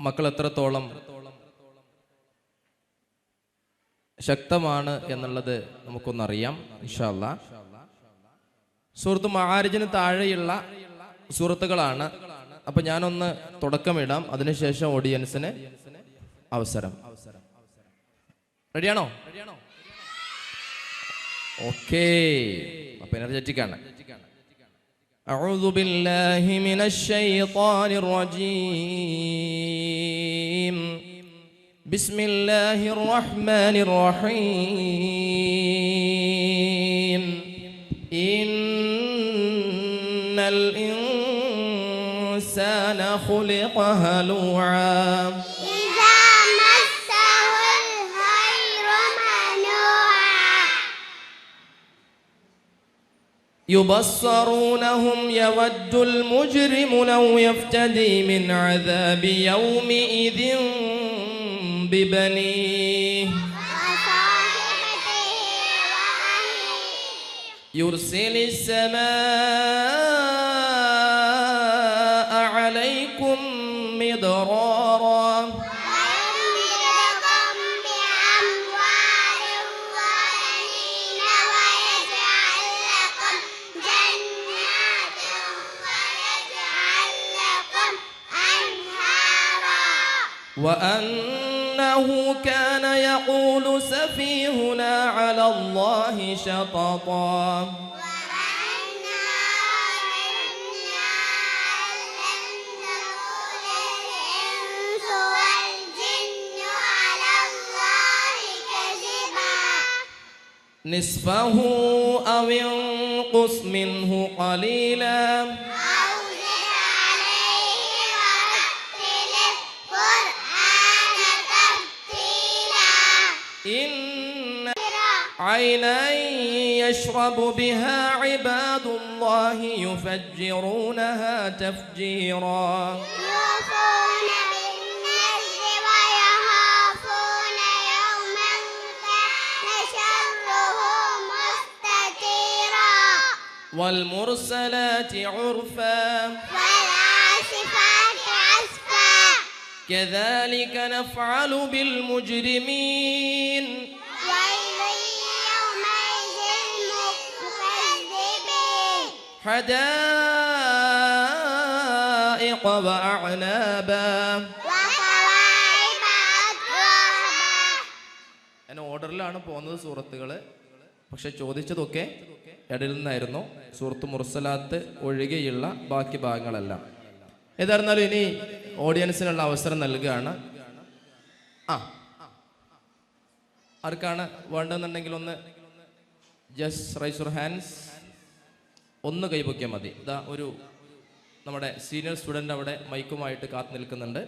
മക്കൾ എത്രത്തോളം ശക്തമാണ് എന്നുള്ളത് നമുക്കൊന്നറിയാം ഇൻഷാ അല്ലാഹ്. സൂറത്ത് മആരിജിന് താഴെയുള്ള സൂറത്തുകളാണ്. അപ്പൊ ഞാനൊന്ന് തുടക്കമിടാം, അതിനുശേഷം ഓഡിയൻസിന് അവസരം. റെഡിയാണോ? ഓക്കേ, അപ്പൊ എനർജറ്റിക് ആണ്. അഊദു ബില്ലാഹി മിനശ് ശൈത്വാനിർ റജീം. ബിസ്മില്ലാഹിർ റഹ്മാനിർ റഹീം. ഇന്നൽ ഇൻസാന ഖുലിഖ ഹലൂആ يبصرونهم يود المجرم لو يفتدي من عذاب يومئذ ببنيه يرسل السماء عليكم مدرارا وأنه كان يقول سفيهنا على الله شططا نصفه أو انقص منه قليلا عينا يشرب بها عباد الله يفجرونها تفجيرا يوفون بالنذر ويخافون يوما كان شره مستطيرا والمرسلات عرفا فالعاصفات عصفا كذلك نفعل بالمجرمين حدائق وأعنابا എന്നെ ഓർഡറിലാണ് പോകുന്നത് സൂറത്തുകൾ, പക്ഷെ ചോദിച്ചതൊക്കെ ഇടയിൽ നിന്നായിരുന്നു. സൂറത്ത് മുർസലാത്ത് ഒഴികെയുള്ള ബാക്കി ഭാഗങ്ങളെല്ലാം. ഏതായിരുന്നാലും ഇനി ഓഡിയൻസിനുള്ള അവസരം നൽകുകയാണ്. ആർക്കാണ് വേണ്ടതെന്നുണ്ടെങ്കിൽ ഒന്ന് ജസ്റ്റ് റൈസ് യുവർ ഹാൻഡ്സ്. ഒന്ന് കൈപൊക്കിയാൽ മതി. ഇതാ ഒരു നമ്മുടെ സീനിയർ സ്റ്റുഡൻ്റ് അവിടെ മൈക്കുമായിട്ട് കാത്തു നിൽക്കുന്നുണ്ട്.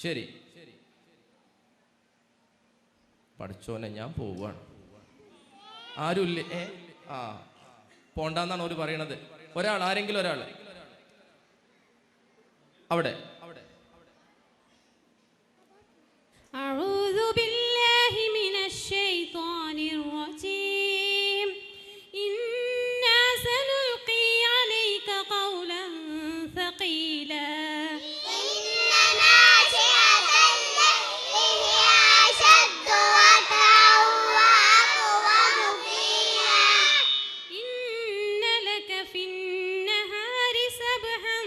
ശരി, പഠിച്ചോനെ ഞാൻ പോവാണ്. ആരുമില്ലേ? പോണ്ടെന്നാണ് അവർ പറയണത്. ഒരാൾ, ആരെങ്കിലും ഒരാൾ അവിടെ. أعوذ بالله من الشيطان الرجيم. إنا سنلقي عليك قولا ثقيلا إن ناشئة الليل هي أشد وطئا وأقوم قيلا إن لك في النهار سبحا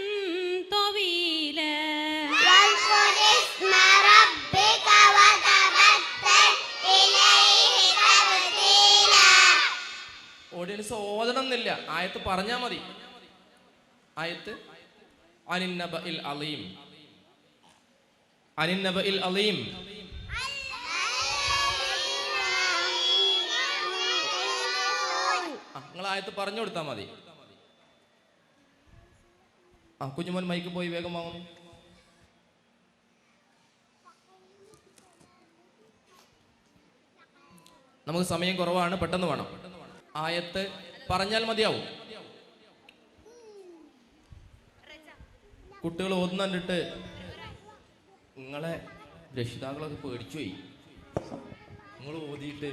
طويلا واذكر اسم ربك وتبتل إليه تبتيلا. ഓഡിയൻസ് ഓതണം എന്നില്ല, ആയത്ത് പറഞ്ഞാൽ മതി. ആയത്ത് അനിന്നബഇൽ അലീം. അനിന്നബഇൽ അലീം. നിങ്ങൾ ആയത്ത് പറഞ്ഞു കൊടുത്താൽ മതി. കുഞ്ഞുമോൻ മൈക്ക് പോയി വേഗം വാങ്ങുന്നു. നമുക്ക് സമയം കുറവാണ്, പെട്ടെന്ന് വേണം. ആയത്ത് പറഞ്ഞാൽ മതിയാവും. കുട്ടികൾ ഓതുന്ന കണ്ടിട്ട് നിങ്ങളെ രക്ഷിതാക്കളൊക്കെ പേടിച്ചു പോയി. നിങ്ങൾ ഓതിയിട്ട്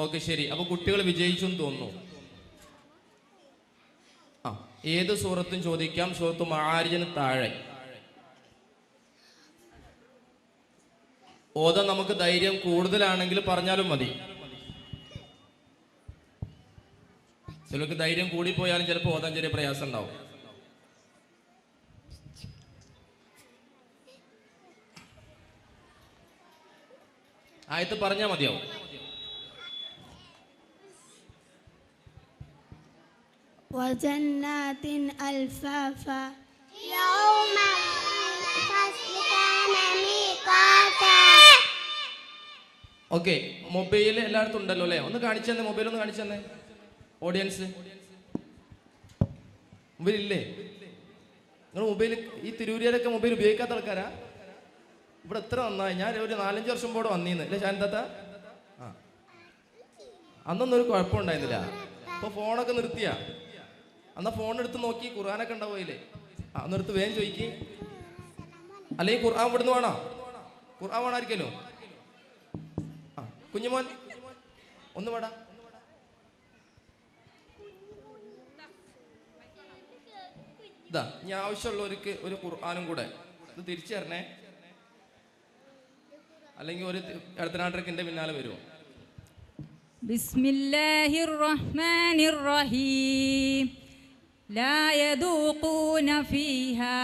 ഓക്കെ ശരി. അപ്പൊ കുട്ടികൾ വിജയിച്ചു എന്ന് തോന്നുന്നു. ഏത് സൂറത്തും ചോദിക്കാം. സൂറത്ത് മആരിജിന് താഴെ ഓതാൻ നമുക്ക് ധൈര്യം കൂടുതലാണെങ്കിൽ പറഞ്ഞാലും മതി. ചിലർക്ക് ധൈര്യം കൂടിപ്പോയാലും ചിലപ്പോൾ ഓതാൻ ചെറിയ പ്രയാസം ഉണ്ടാവും. ആയത്ത് പറഞ്ഞാൽ മതിയാവും. وجنات ألفافا يوم الفصل كان ميقاتا. ഓക്കെ, മൊബൈൽ എല്ലായിടത്തും ഉണ്ടല്ലോ അല്ലേ? ഒന്ന് കാണിച്ചു തന്നെ, മൊബൈൽ ഒന്ന് കാണിച്ചു തന്നെ ഓഡിയൻസ്. മൊബൈൽ ഇല്ലേ? നിങ്ങൾ മൊബൈൽ ഈ തിരൂരിലൊക്കെ മൊബൈൽ ഉപയോഗിക്കാത്ത ആൾക്കാരാ? ഇവിടെ എത്ര നന്നായി. ഞാൻ ഒരു 4-5 വർഷം കൂടെ വന്നീന്ന് അല്ലേ ശാന്താത്ത? ആ, അന്നൊന്നും ഒരു കുഴപ്പമുണ്ടായിരുന്നില്ല. ഇപ്പൊ ഫോണൊക്കെ നിർത്തിയാ. എന്നാ ഫോൺ എടുത്ത് നോക്കി ഖുർആനൊക്കെ ഉണ്ടാവില്ലേ? ആ, ഒന്നെടുത്ത് വേഗം ചോദിക്ക്. അല്ലെങ്കിൽ ഖുർആൻ ഇവിടുന്ന് വേണോ? ഖുർആൻ വേണമായിരിക്കല്ലോ. ആ, കുഞ്ഞുമോൻ ഒന്ന് വേടാ. ഇതാ, ഇനി ആവശ്യമുള്ളവർക്ക് ഒരു ഖുർആനും കൂടെ ഇത് തിരിച്ചു തരണേ. അല്ലെങ്കിൽ ഒരു ഇടത്തനാട്ടരക്കിന്റെ പിന്നാലെ വരുമോ? ബിസ്മില്ലാഹിർ റഹ്മാനിർ റഹീം. ലാ യദൂഖൂന ഫീഹാ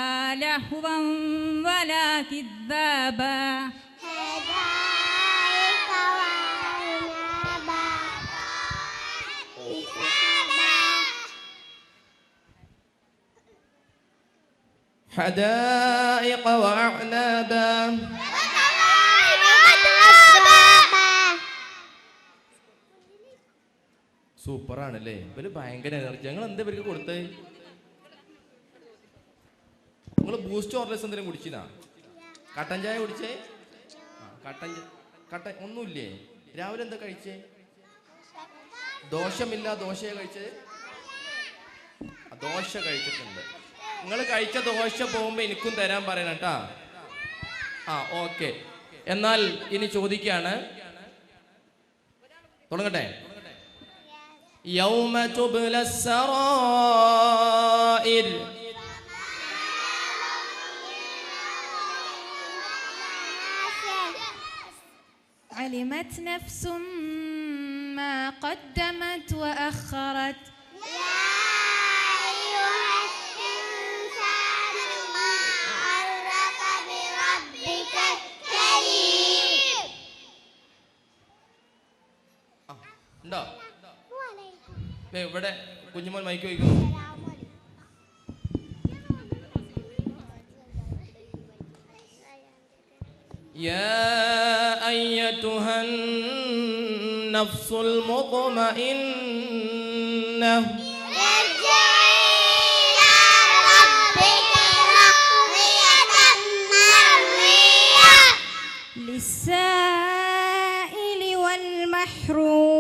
ലഹ്വൻ വലാ കിദ്ദാബാ. حدائق وأعنابا حدائق وأعنابا. സൂപ്പറാണല്ലേ? ഇവര് ഭയങ്കര എനർജി. ഞങ്ങൾ എന്താ ഇവർക്ക് കൊടുത്തേ? നിങ്ങൾ ബൂസ്റ്റ് ഓർലെസ് എന്തെങ്കിലും കുടിച്ചിനാ? കട്ടൻ ചായ കുടിച്ചേ? കട്ടൻ ഒന്നുമില്ലേ? രാവിലെ എന്താ കഴിച്ചേ? ദോശമില്ല, ദോശയെ കഴിച്ചേ? ദോശ കഴിച്ചിട്ടുണ്ട്. നിങ്ങൾ കഴിച്ച ദോശ പോകുമ്പോ എനിക്കും തരാൻ പറയണം കേട്ടാ. ആ, ഓക്കെ. എന്നാൽ ഇനി ചോദിക്കാണ്, തുടങ്ങട്ടെ. യൗമ തുബ്ല സറായിർ. علمت نفس ما قدمت وأخرت. يا أيها الإنسان ما غرك بربك الكريم. ഉണ്ടോ? ഇവിടെ കുഞ്ഞുമോൻ മൈക്ക് വയ്ക്കും. يا أيتها النفس المطمئنة ارجعي إلى ربك راضية مرضية. للسائل والمحروم.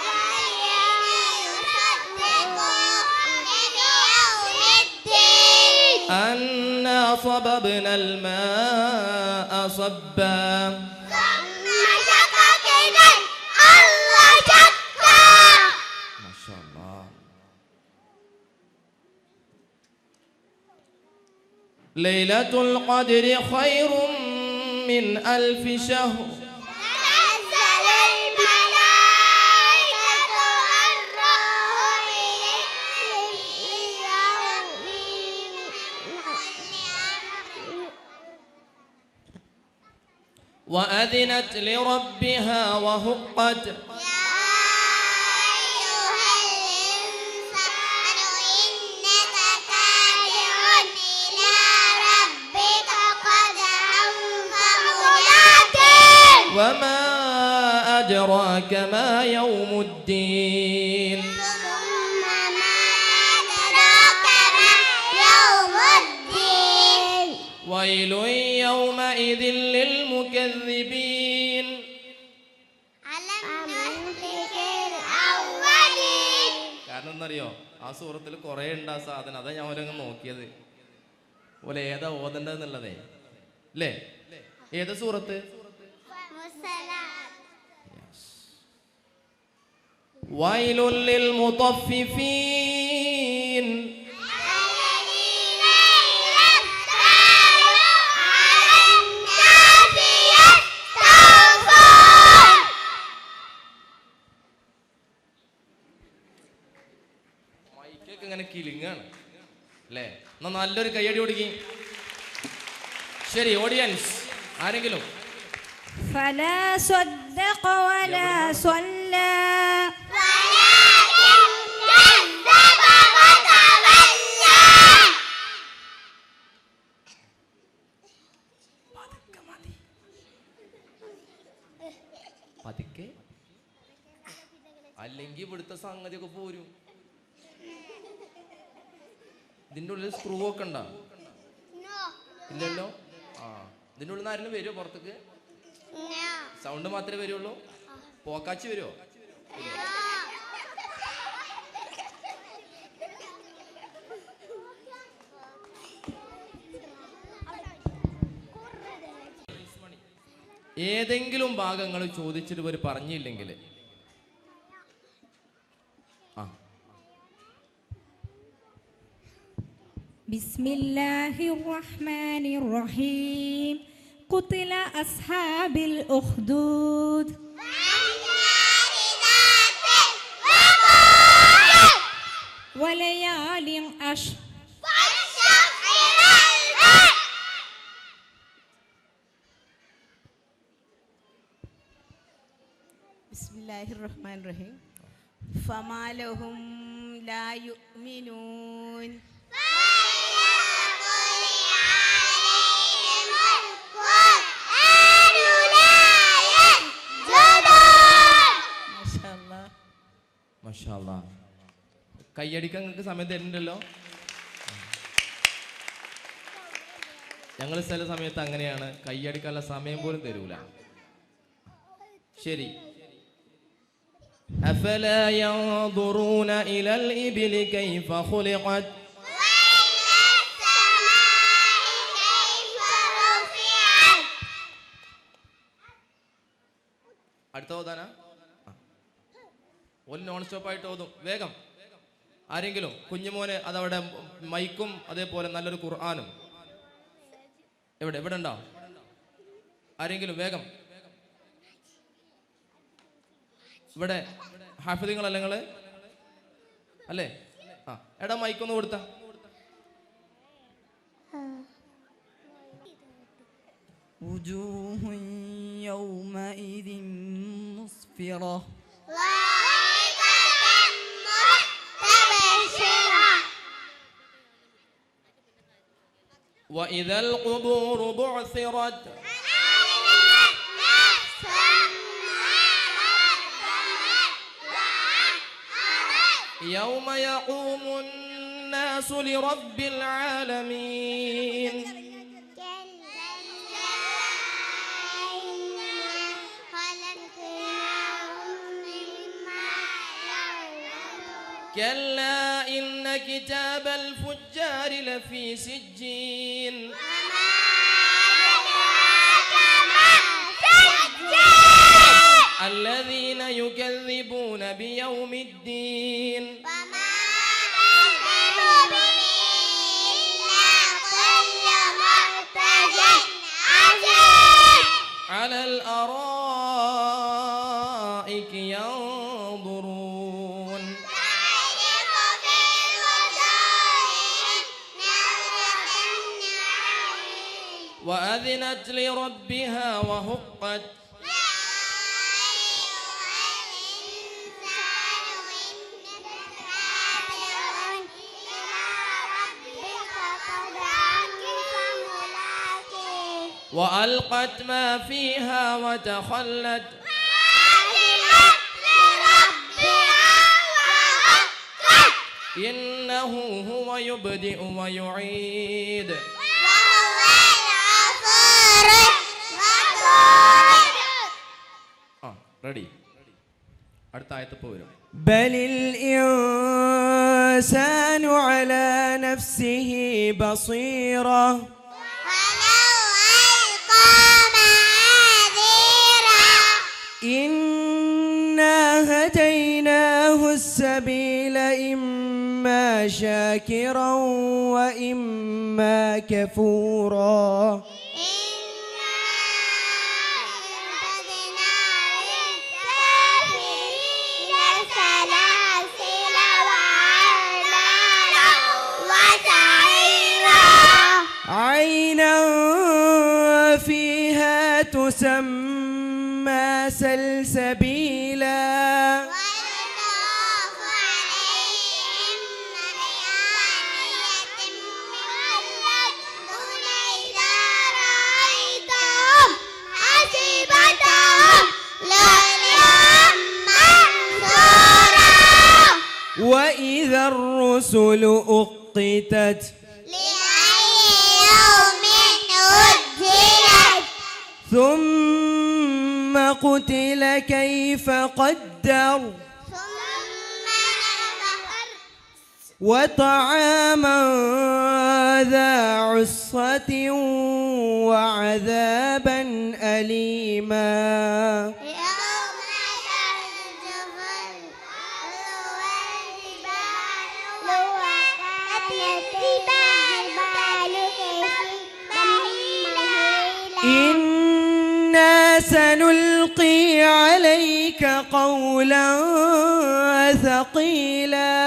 واليوم يصدقون بيوم الدين. أنا صببنا الماء صبا. ثم شققنا الأرض شقا. ما شاء الله. ليلة القدر خير من 1000 شهر. تنزل الملائكة والروح وأذنت لربها وهقت. يا أيها الإنسان إنك كادح إلى ربك قدحا فملاقيه. وما أدراك ما يوم الدين. ثم ما أدراك ما يوم الدين. ويل يومئذ للمكذبين. ألم نهلك الأولين. കാരണം എന്നറിയോ, ആ സൂറത്തിൽ കുറെ ഉണ്ട് ആ സാധനം. അതാ ഞാൻ ഓരോ നോക്കിയത് പോലെ ഏതാ ഓതണ്ടെന്നുള്ളതേ അല്ലേ? ഏതാ സൂറത്ത്? വൈലുൽ ലിൽ മുതഫിഫീൻ. കിളിങ്ങാണ് അല്ലേ? എന്നാ നല്ലൊരു കയ്യടി കൊടുക്കി. ശരി, ഓഡിയൻസ് ആരെങ്കിലും? فلا صدق ولا صلى ولكن كذب وتولى പതുക്കെ, അല്ലെങ്കിൽ ഇവിടുത്തെ സംഗതിയൊക്കെ പോരും. ഇതിന്റെ ഉള്ളിൽ സ്ക്രൂ ഒക്കെ ഉണ്ടോ? ഇല്ലല്ലോ. ആ, ഇതിന്റെ ഉള്ളിൽ നിന്ന് ആരെങ്കിലും വരുമോ പുറത്തേക്ക്? സൗണ്ട് മാത്രമേ വരുള്ളൂ. പോക്കാച്ചി വരുമോ? ഏതെങ്കിലും ഭാഗങ്ങൾ ചോദിച്ചിട്ട് ഇവർ പറഞ്ഞില്ലെങ്കിൽ بسم الله الرحمن الرحيم قتل أصحاب الأخدود وليال عشر بسم الله الرحمن الرحيم فما لهم لا يؤمنون മാഷാ അല്ലാഹ്. കയ്യടിക്കാൻ നിങ്ങൾക്ക് സമയം തരുന്നുണ്ടല്ലോ. ഞങ്ങൾ ചില സമയത്ത് അങ്ങനെയാണ്, കയ്യടിക്കാനുള്ള സമയം പോലും തരൂല. ശരി. أفلا ينظرون إلى الإبل كيف خلقت അടുത്ത ഓതാനാ? ഒരു നോൺ സ്റ്റോപ്പ് ആയിട്ട് ഓതും. വേഗം ആരെങ്കിലും? കുഞ്ഞുമോന് അതവിടെ മൈക്കും അതേപോലെ നല്ലൊരു ഖുർആനും. എവിടെ എവിടെ ഉണ്ടോ ആരെങ്കിലും? വേഗം. ഇവിടെ ഹാഫിദുകളല്ല നിങ്ങള് അല്ലേ? ആ, എടാ മൈക്കൊന്ന് കൊടുത്ത. وجوه يومئذ مسفرة وإذا القبور بعثرت يوم يقوم الناس لرب العالمين كلا إن كتاب الفجار لفي سجين الذين يكذبون بيوم الدين على الأرائك ينظرون وأذنت لربها وحقت وألقت ما فيها وتخلت إنه هو يبدئ ويعيد റെഡി. അടുത്ത ആയത്ത് പോരും. بل الإنسان على نفسه بصيرة إنا هديناه السبيل إما شاكرا وإما كفورا يسمى سلسبيلا ويطاف عليهم بآنية من لدن إذا رأيتهم حسبتهم لؤلؤا منثورا وإذا الرسل أقتت لأي يوم أجلت ثم قتل كيف قدر ثم نظر وطعاما ذا عسرة وعذابا أليما يوم ترجف إنا سنلقي عليك قولا ثقيلا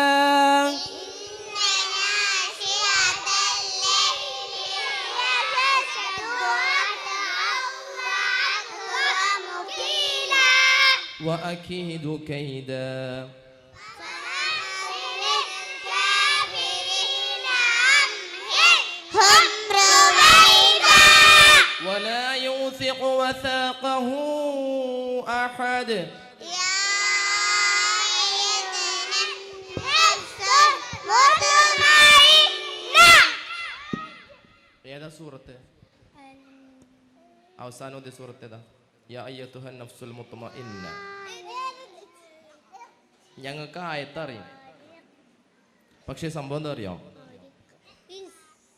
وأكيد كيدا ولا يوثق وثاقه أحد ഏതാ സൂറത്ത്? അവസാനത്തെ സൂറത്ത് ഏതാ? യാ അയ്യത്തുഹൻ നഫ്സുൽ മുത്മഇന്ന. ഞങ്ങൾക്ക് ആയത്തറിയും, പക്ഷേ സംഭവം എന്താ അറിയോ?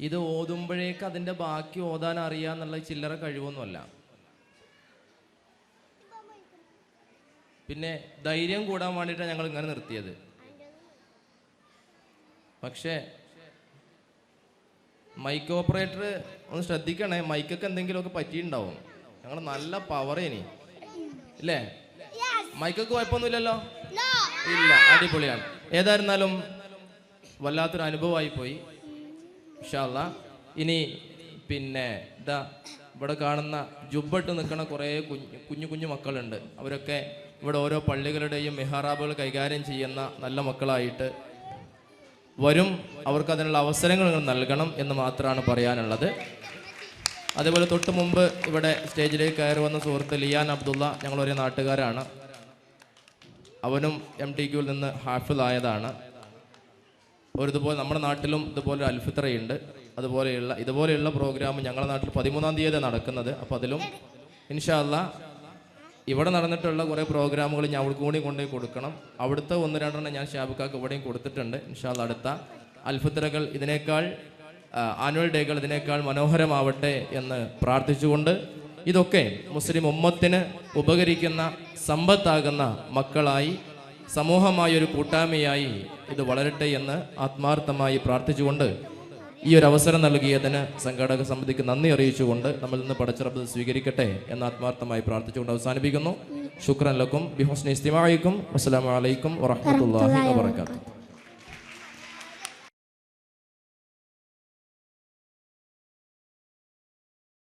ഇത് ഓതുമ്പോഴേക്ക് അതിന്റെ ബാക്കി ഓതാൻ അറിയാന്നുള്ള ചില്ലറ കഴിവൊന്നുമല്ല. പിന്നെ ധൈര്യം കൂടാൻ വേണ്ടിയിട്ടാണ് ഞങ്ങൾ ഇങ്ങനെ നിർത്തിയത്. പക്ഷേ മൈക്ക് ഓപ്പറേറ്റർ ഒന്ന് ശ്രദ്ധിക്കണേ, മൈക്കൊക്കെ എന്തെങ്കിലുമൊക്കെ പറ്റിയിട്ടുണ്ടാവും. ഞങ്ങൾ നല്ല പവറേനി ഇല്ലേ? മൈക്കൊക്കെ കുഴപ്പമൊന്നുമില്ലല്ലോ? ഇല്ല, അടിപൊളിയാണ്. ഏതായിരുന്നാലും വല്ലാത്തൊരു അനുഭവമായി പോയി. ഇൻഷാ അല്ലാ ഇനി പിന്നെ ഇതാ ഇവിടെ കാണുന്ന ജുബ്ബട്ട് നിൽക്കുന്ന കുറേ കുഞ്ഞു കുഞ്ഞു മക്കളുണ്ട്. അവരൊക്കെ ഇവിടെ ഓരോ പള്ളികളുടെയും മെഹറാബുകൾ കൈകാര്യം ചെയ്യുന്ന നല്ല മക്കളായിട്ട് വരും. അവർക്ക് അതിനുള്ള അവസരങ്ങൾ നൽകണം എന്ന് മാത്രമാണ് പറയാനുള്ളത്. അതേപോലെ തൊട്ട് മുമ്പ് ഇവിടെ സ്റ്റേജിലേക്ക് കയറി വന്ന സുഹൃത്ത് ലിയാൻ അബ്ദുള്ള, ഞങ്ങൾ ഒരേ നാട്ടുകാരാണ്. അവനും MTQ നിന്ന് ഹാഫിളായതാണ്. ഒരിതുപോലെ നമ്മുടെ നാട്ടിലും ഇതുപോലെ അൽഫിത്രയുണ്ട്. ഇതുപോലെയുള്ള പ്രോഗ്രാം ഞങ്ങളുടെ നാട്ടിൽ 13-ാം തീയതി നടക്കുന്നത്. അപ്പോൾ അതിലും ഇൻഷാ അല്ലാ ഇവിടെ നടന്നിട്ടുള്ള കുറേ പ്രോഗ്രാമുകൾ ഞാൻ അവിടെ കൂടി കൊണ്ടുപോയി കൊടുക്കണം. അവിടുത്തെ 1-2 ഞാൻ ഷാബുക്കാക്ക് ഇവിടെയും കൊടുത്തിട്ടുണ്ട്. ഇൻഷാ അല്ലാ അടുത്ത അൽഫിത്രകൾ ഇതിനേക്കാൾ ആനുവൽ ഡേകൾ ഇതിനേക്കാൾ മനോഹരമാവട്ടെ എന്ന് പ്രാർത്ഥിച്ചുകൊണ്ട്, ഇതൊക്കെ മുസ്ലിം ഉമ്മത്തിന് ഉപകരിക്കുന്ന സമ്പത്താകുന്ന മക്കളായി സമൂഹമായ ഒരു കൂട്ടായ്മയായി ഇത് വളരട്ടെ എന്ന് ആത്മാർത്ഥമായി പ്രാർത്ഥിച്ചുകൊണ്ട് ഈ ഒരു അവസരം നൽകിയതിന് സംഘാടക സമിതിക്ക് നന്ദി അറിയിച്ചുകൊണ്ട് നമ്മിൽ നിന്ന് പടച്ച റബ്ബ് സ്വീകരിക്കട്ടെ എന്ന് ആത്മാർത്ഥമായി പ്രാർത്ഥിച്ചുകൊണ്ട് അവസാനിപ്പിക്കുന്നു. ശുക്രൻ ലക്കും ബിഹുസ്നി ഇസ്തിമാഇക്കും. അസ്സലാമു അലൈക്കും വറഹ്മത്തുള്ളാഹി വബറകാതുഹു.